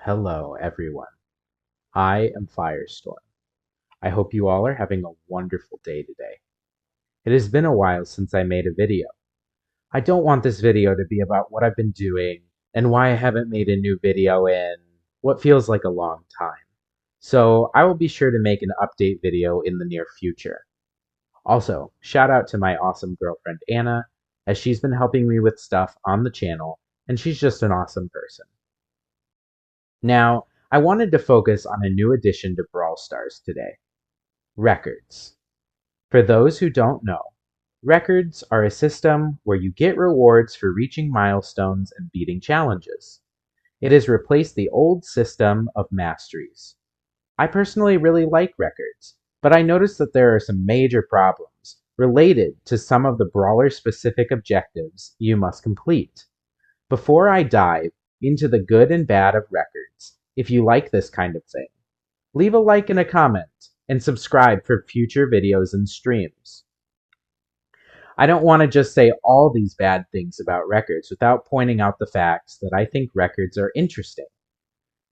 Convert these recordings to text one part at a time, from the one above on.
Hello, everyone. I am Firestorm. I hope you all are having a wonderful day today. It has been a while since I made a video. I don't want this video to be about what I've been doing and why I haven't made a new video in what feels like a long time. So I will be sure to make an update video in the near future. Also, shout out to my awesome girlfriend Anna, as she's been helping me with stuff on the channel, and she's just an awesome person. Now, I wanted to focus on a new addition to Brawl Stars today: records. For those who don't know, records are a system where you get rewards for reaching milestones and beating challenges. It has replaced the old system of masteries. I personally really like records, but I noticed that there are some major problems related to some of the brawler specific objectives you must complete. Before I dive into the good and bad of records, if you like this kind of thing, leave a like and a comment, and subscribe for future videos and streams. I don't want to just say all these bad things about records without pointing out the facts that I think records are interesting.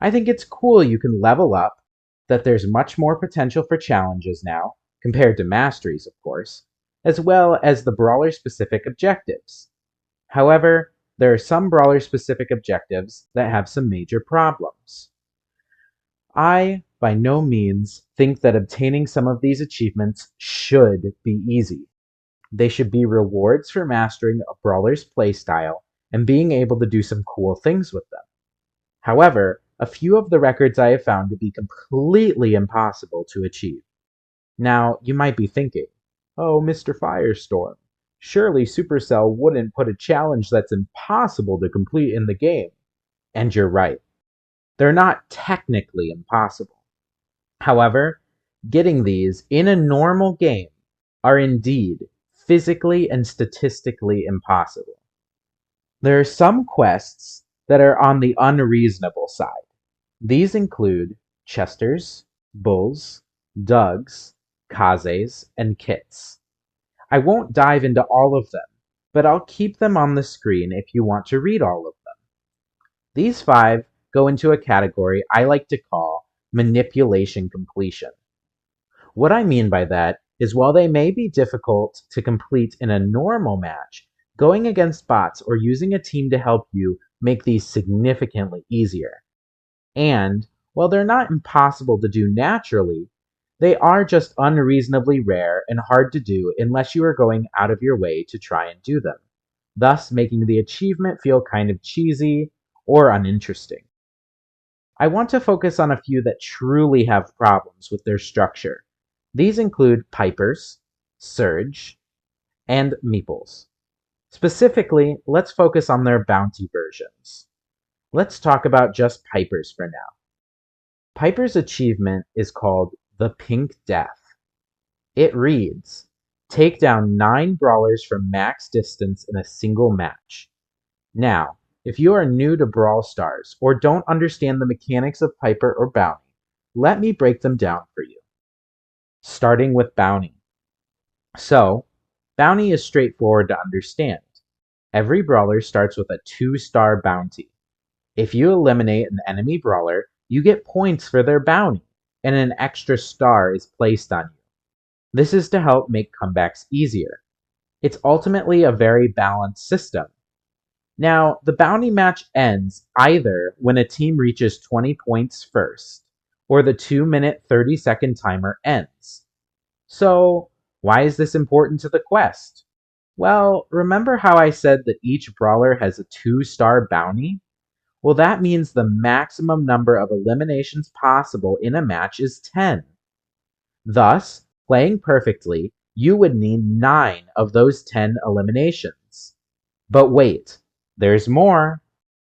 I think it's cool you can level up, that there's much more potential for challenges now, compared to masteries, of course, as well as the brawler specific objectives. However, there are some brawler specific objectives that have some major problems. I, by no means, think that obtaining some of these achievements should be easy. They should be rewards for mastering a brawler's playstyle and being able to do some cool things with them. However, a few of the records I have found to be completely impossible to achieve. Now, you might be thinking, oh, Mr. Firestorm, surely Supercell wouldn't put a challenge that's impossible to complete in the game. And you're right. They're not technically impossible. However, getting these in a normal game are indeed physically and statistically impossible. There are some quests that are on the unreasonable side. These include Chesters, Bulls, Dugs, Kazes, and Kits. I won't dive into all of them, but I'll keep them on the screen if you want to read all of them. These 5 go into a category I like to call manipulation completion. What I mean by that is, while they may be difficult to complete in a normal match, going against bots or using a team to help you make these significantly easier. And while they're not impossible to do naturally, they are just unreasonably rare and hard to do unless you are going out of your way to try and do them, thus making the achievement feel kind of cheesy or uninteresting. I want to focus on a few that truly have problems with their structure. These include Pipers, Surge, and Meeples. Specifically, let's focus on their bounty versions. Let's talk about just Pipers for now. Piper's achievement is called the Pink Death. It reads, take down 9 brawlers from max distance in a single match. Now, if you are new to Brawl Stars or don't understand the mechanics of Piper or Bounty, let me break them down for you. Starting with Bounty. So, Bounty is straightforward to understand. Every brawler starts with a 2-star bounty. If you eliminate an enemy brawler, you get points for their bounty, and an extra star is placed on you. This is to help make comebacks easier. It's ultimately a very balanced system. Now, the bounty match ends either when a team reaches 20 points first, or the 2-minute 30-second timer ends. So, why is this important to the quest? Well, remember how I said that each brawler has a 2-star bounty? Well, that means the maximum number of eliminations possible in a match is 10. Thus, playing perfectly, you would need 9 of those 10 eliminations. But wait, there's more.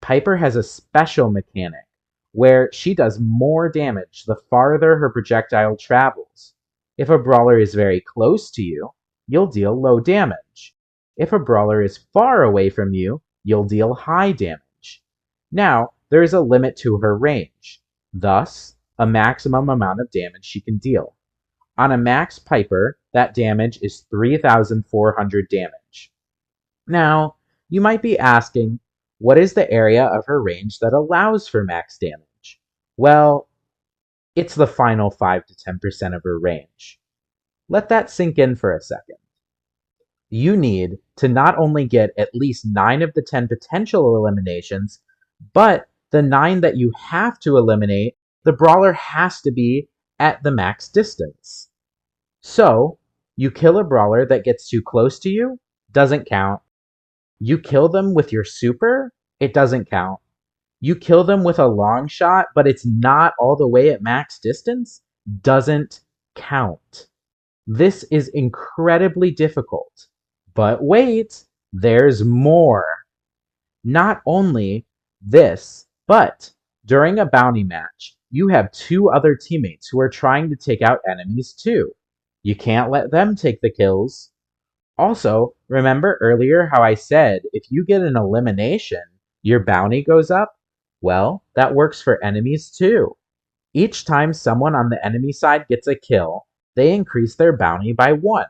Piper has a special mechanic where she does more damage the farther her projectile travels. If a brawler is very close to you, you'll deal low damage. If a brawler is far away from you, you'll deal high damage. Now, there is a limit to her range, thus, a maximum amount of damage she can deal. On a max Piper, that damage is 3,400 damage. Now, you might be asking, what is the area of her range that allows for max damage? Well, it's the final 5 to 10% of her range. Let that sink in for a second. You need to not only get at least 9 of the 10 potential eliminations, but the 9 that you have to eliminate, the brawler has to be at the max distance. So, you kill a brawler that gets too close to you, doesn't count. You kill them with your super, it doesn't count. You kill them with a long shot, but it's not all the way at max distance, doesn't count. This is incredibly difficult. But wait, there's more. Not only this, but during a bounty match, you have two other teammates who are trying to take out enemies too. You can't let them take the kills. Also, remember earlier how I said if you get an elimination, your bounty goes up? Well, that works for enemies too. Each time someone on the enemy side gets a kill, they increase their bounty by 1.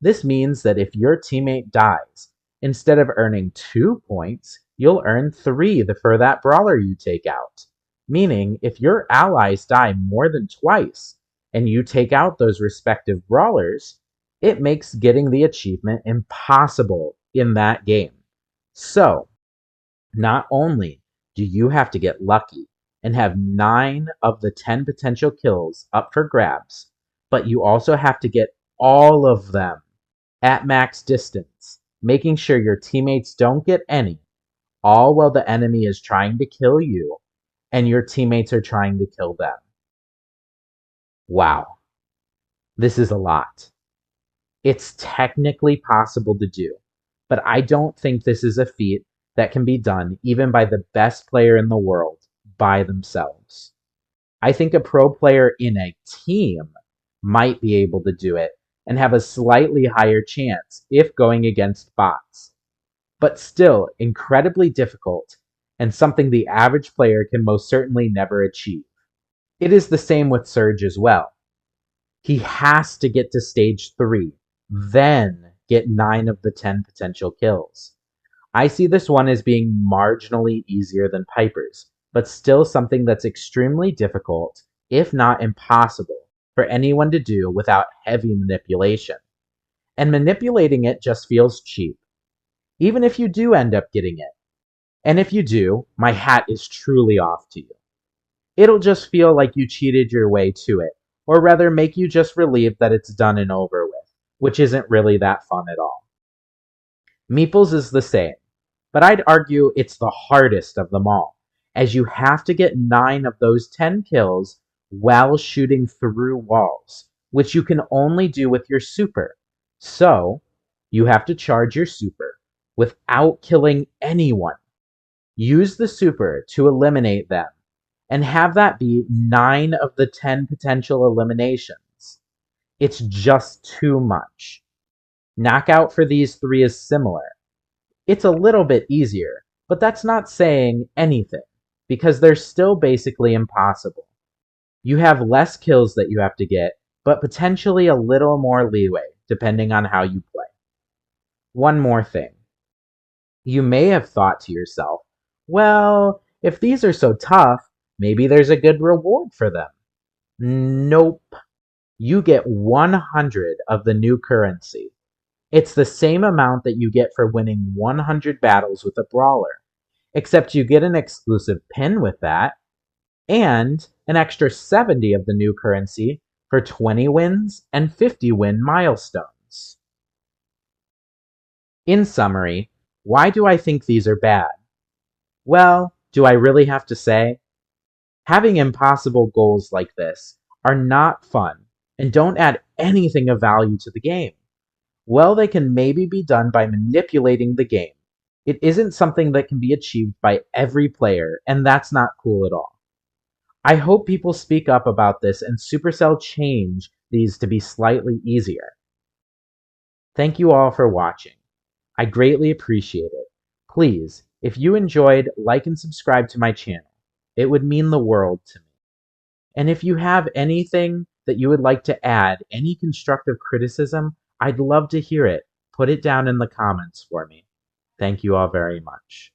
This means that if your teammate dies, instead of earning 2 points, you'll earn 3 for that brawler you take out. Meaning, if your allies die more than twice, and you take out those respective brawlers, it makes getting the achievement impossible in that game. So, not only do you have to get lucky and have 9 of the 10 potential kills up for grabs, but you also have to get all of them at max distance, making sure your teammates don't get any, all while the enemy is trying to kill you and your teammates are trying to kill them. Wow, this is a lot. It's technically possible to do, but I don't think this is a feat that can be done even by the best player in the world by themselves. I think a pro player in a team might be able to do it and have a slightly higher chance if going against bots, but still incredibly difficult and something the average player can most certainly never achieve. It is the same with Surge as well. He has to get to stage 3, then get 9 of the 10 potential kills. I see this one as being marginally easier than Piper's, but still something that's extremely difficult, if not impossible, for anyone to do without heavy manipulation. And manipulating it just feels cheap, even if you do end up getting it. And if you do, my hat is truly off to you. It'll just feel like you cheated your way to it, or rather make you just relieved that it's done and over with, which isn't really that fun at all. Meeples is the same, but I'd argue it's the hardest of them all, as you have to get 9 of those 10 kills while shooting through walls, which you can only do with your super. So, you have to charge your super without killing anyone. Use the super to eliminate them, and have that be 9 of the 10 potential eliminations. It's just too much. Knockout for these 3 is similar. It's a little bit easier, but that's not saying anything, because they're still basically impossible. You have less kills that you have to get, but potentially a little more leeway, depending on how you play. One more thing. You may have thought to yourself, well, if these are so tough, maybe there's a good reward for them. Nope. You get 100 of the new currency. It's the same amount that you get for winning 100 battles with a brawler, except you get an exclusive pin with that, and an extra 70 of the new currency for 20 wins and 50 win milestones. In summary, why do I think these are bad? Well, do I really have to say? Having impossible goals like this are not fun and don't add anything of value to the game. Well, they can maybe be done by manipulating the game. It isn't something that can be achieved by every player, and that's not cool at all. I hope people speak up about this and Supercell change these to be slightly easier. Thank you all for watching. I greatly appreciate it. Please, if you enjoyed, like and subscribe to my channel. It would mean the world to me. And if you have anything that you would like to add, any constructive criticism, I'd love to hear it. Put it down in the comments for me. Thank you all very much.